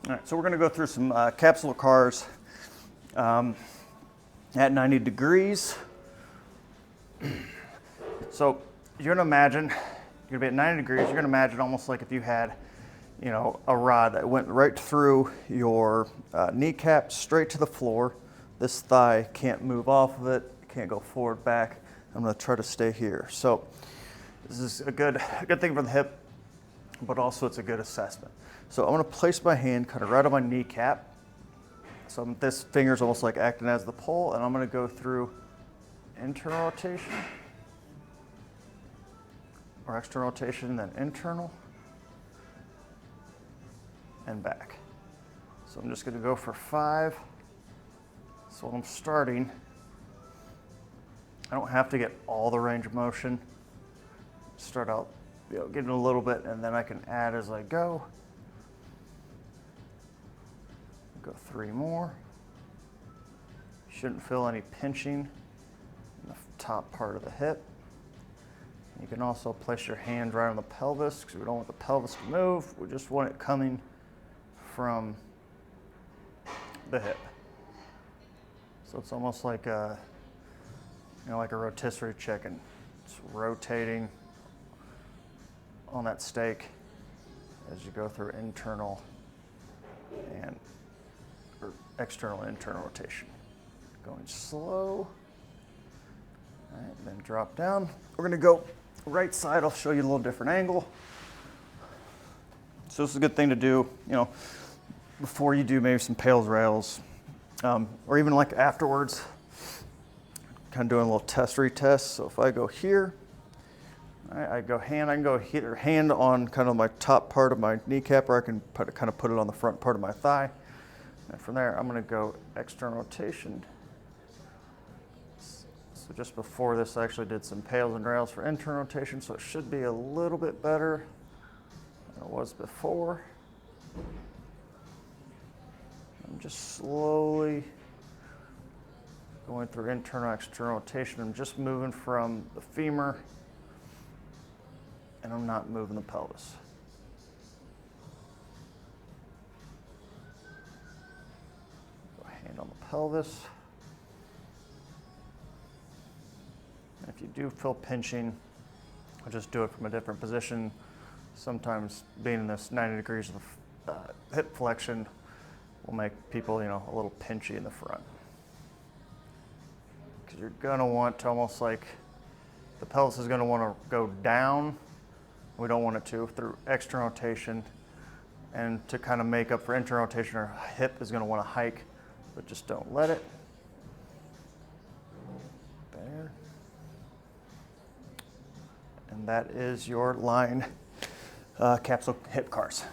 All right, so we're gonna go through some capsule CARs at 90 degrees. So you're gonna imagine, you're gonna be at 90 degrees, you're gonna imagine almost like if you had, you know, a rod that went right through your kneecap straight to the floor. This thigh can't move off of it, can't go forward, back. I'm gonna try to stay here. So this is a good thing for the hip, but also it's a good assessment. So I'm gonna place my hand kind of right on my kneecap. So this finger's almost like acting as the pole, and I'm gonna go through internal rotation, or external rotation, then internal, and back. So I'm just gonna go for 5. So when I'm starting, I don't have to get all the range of motion. Start out, you know, getting a little bit, and then I can add as I go. Go 3 more. Shouldn't feel any pinching in the top part of the hip. You can also place your hand right on the pelvis because we don't want the pelvis to move. We just want it coming from the hip. So it's almost like a, you know, like a rotisserie chicken. It's rotating on that steak as you go through internal and external and internal rotation. Going slow, all right, then drop down. We're gonna go right side. I'll show you a little different angle. So this is a good thing to do, you know, before you do maybe some pails rails, or even like afterwards, kind of doing a little test retest. So if I go here, all right, I can go here, hand on kind of my top part of my kneecap, or I can kind of put it on the front part of my thigh. And from there, I'm gonna go external rotation. So just before this, I actually did some pails and rails for internal rotation, so it should be a little bit better than it was before. I'm just slowly going through internal, external rotation. I'm just moving from the femur, and I'm not moving the pelvis. Hand on the pelvis. And if you do feel pinching, I'll just do it from a different position. Sometimes being in this 90 degrees of hip flexion will make people, you know, a little pinchy in the front. Because you're gonna want to almost like, the pelvis is gonna wanna go down. We don't want it to, through external rotation. And to kind of make up for internal rotation, our hip is gonna wanna hike, but just don't let it. There. And that is your line capsule hip CARs.